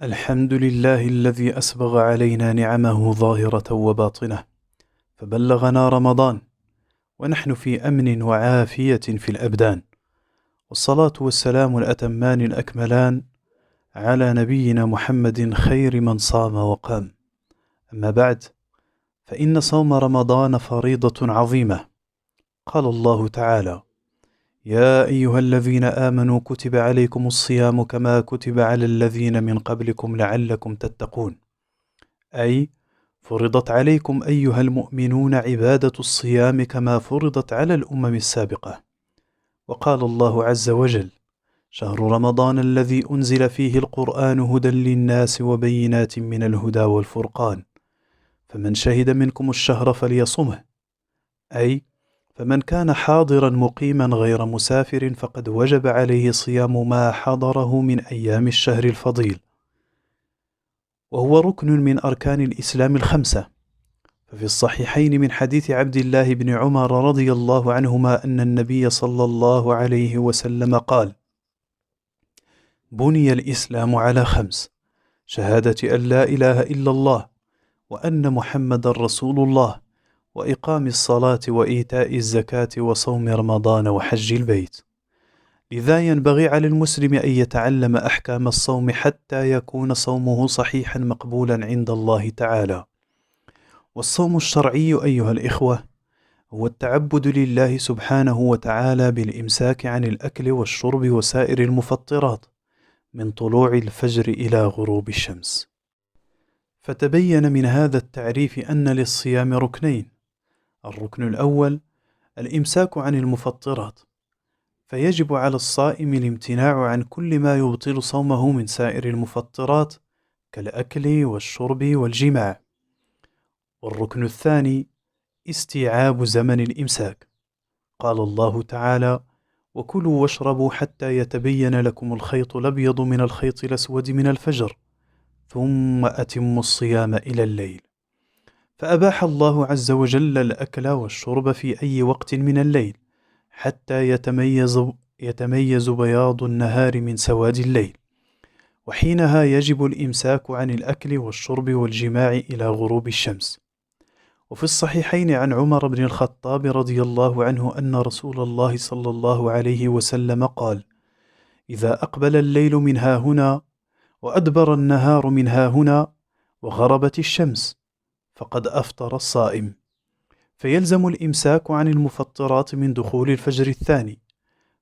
الحمد لله الذي أسبغ علينا نعمه ظاهرة وباطنة، فبلغنا رمضان ونحن في أمن وعافية في الأبدان، والصلاة والسلام الأتمان الأكملان على نبينا محمد خير من صام وقام. أما بعد، فإن صوم رمضان فريضة عظيمة. قال الله تعالى: يا أيها الذين آمنوا كتب عليكم الصيام كما كتب على الذين من قبلكم لعلكم تتقون، أي فرضت عليكم أيها المؤمنون عبادة الصيام كما فرضت على الأمم السابقة. وقال الله عز وجل: شهر رمضان الذي أنزل فيه القرآن هدى للناس وبينات من الهدى والفرقان، فمن شهد منكم الشهر فليصمه، أي فمن كان حاضرا مقيما غير مسافر فقد وجب عليه صيام ما حضره من أيام الشهر الفضيل، وهو ركن من أركان الإسلام الخمسة. ففي الصحيحين من حديث عبد الله بن عمر رضي الله عنهما أن النبي صلى الله عليه وسلم قال: بني الإسلام على 5: شهادة أن لا إله إلا الله وأن محمد رسول الله، وإقام الصلاة وإيتاء الزكاة وصوم رمضان وحج البيت. لذا ينبغي على المسلم أن يتعلم أحكام الصوم حتى يكون صومه صحيحا مقبولا عند الله تعالى. والصوم الشرعي أيها الإخوة هو التعبد لله سبحانه وتعالى بالإمساك عن الأكل والشرب وسائر المفطرات من طلوع الفجر إلى غروب الشمس. فتبين من هذا التعريف أن للصيام ركنين: الركن الأول الإمساك عن المفطرات، فيجب على الصائم الامتناع عن كل ما يبطل صومه من سائر المفطرات كالأكل والشرب والجماع. والركن الثاني استيعاب زمن الإمساك. قال الله تعالى: وكلوا واشربوا حتى يتبين لكم الخيط الأبيض من الخيط الأسود من الفجر ثم أتموا الصيام إلى الليل. فأباح الله عز وجل الأكل والشرب في أي وقت من الليل حتى يتميز بياض النهار من سواد الليل، وحينها يجب الإمساك عن الأكل والشرب والجماع إلى غروب الشمس. وفي الصحيحين عن عمر بن الخطاب رضي الله عنه أن رسول الله صلى الله عليه وسلم قال: إذا أقبل الليل من ها هنا وأدبر النهار من ها هنا وغربت الشمس فقد أفطر الصائم. فيلزم الإمساك عن المفطرات من دخول الفجر الثاني،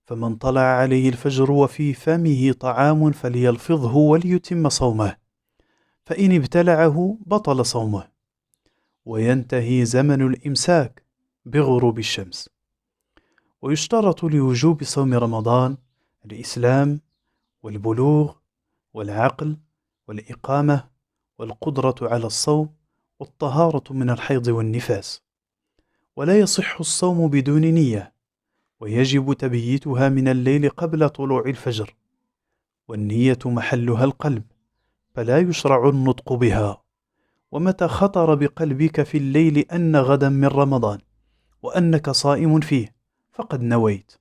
فمن طلع عليه الفجر وفي فمه طعام فليلفظه وليتم صومه، فإن ابتلعه بطل صومه. وينتهي زمن الإمساك بغروب الشمس. ويشترط لوجوب صوم رمضان الإسلام والبلوغ والعقل والإقامة والقدرة على الصوم والطهارة من الحيض والنفاس. ولا يصح الصوم بدون نية، ويجب تبييتها من الليل قبل طلوع الفجر، والنية محلها القلب، فلا يشرع النطق بها. ومتى خطر بقلبك في الليل أن غدا من رمضان وأنك صائم فيه فقد نويت.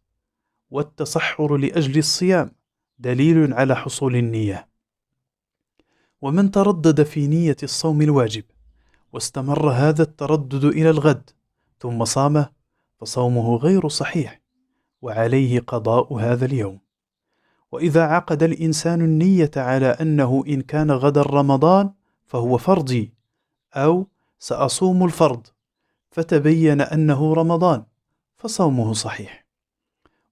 والتصحر لأجل الصيام دليل على حصول النية. ومن تردد في نية الصوم الواجب واستمر هذا التردد إلى الغد ثم صامه فصومه غير صحيح، وعليه قضاء هذا اليوم. وإذا عقد الإنسان النية على أنه إن كان غدا رمضان فهو فرضي أو سأصوم الفرض، فتبين أنه رمضان، فصومه صحيح.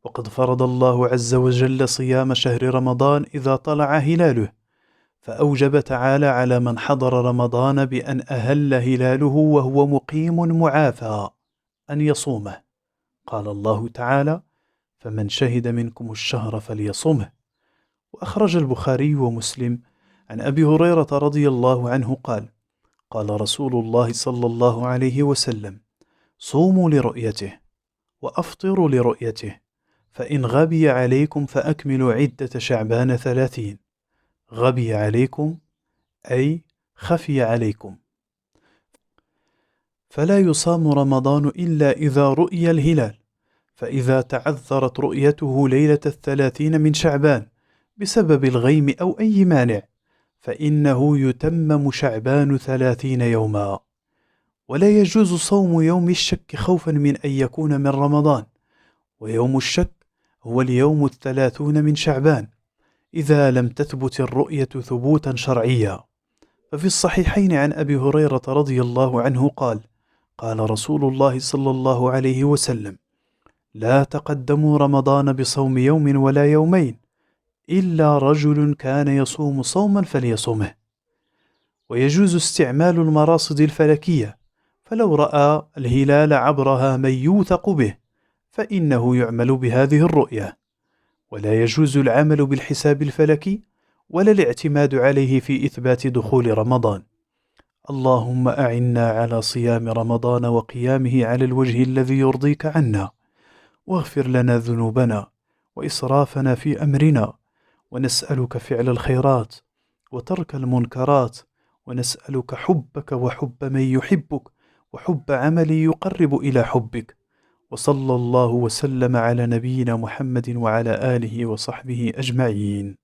وقد فرض الله عز وجل صيام شهر رمضان إذا طلع هلاله، فأوجب تعالى على من حضر رمضان بأن أهل هلاله وهو مقيم معافى أن يصومه. قال الله تعالى: فمن شهد منكم الشهر فليصمه. وأخرج البخاري ومسلم عن أبي هريرة رضي الله عنه قال: قال رسول الله صلى الله عليه وسلم: صوموا لرؤيته وأفطروا لرؤيته، فإن غبي عليكم فأكملوا عدة شعبان 30. غبي عليكم أي خفي عليكم. فلا يصام رمضان إلا إذا رؤي الهلال، فإذا تعذرت رؤيته ليلة 30 من شعبان بسبب الغيم أو أي مانع فإنه يتمم شعبان 30 يوما. ولا يجوز صوم يوم الشك خوفا من أن يكون من رمضان، ويوم الشك هو اليوم 30 من شعبان إذا لم تثبت الرؤية ثبوتا شرعيا. ففي الصحيحين عن أبي هريرة رضي الله عنه قال: قال رسول الله صلى الله عليه وسلم: لا تقدموا رمضان بصوم يوم ولا يومين إلا رجل كان يصوم صوما فليصمه. ويجوز استعمال المراصد الفلكية، فلو رأى الهلال عبرها من يوثق به فإنه يعمل بهذه الرؤية. ولا يجوز العمل بالحساب الفلكي ولا الاعتماد عليه في إثبات دخول رمضان. اللهم أعنا على صيام رمضان وقيامه على الوجه الذي يرضيك عنا، واغفر لنا ذنوبنا وإسرافنا في أمرنا، ونسألك فعل الخيرات وترك المنكرات، ونسألك حبك وحب من يحبك وحب عمل يقرب إلى حبك. وصلى الله وسلم على نبينا محمد وعلى آله وصحبه أجمعين.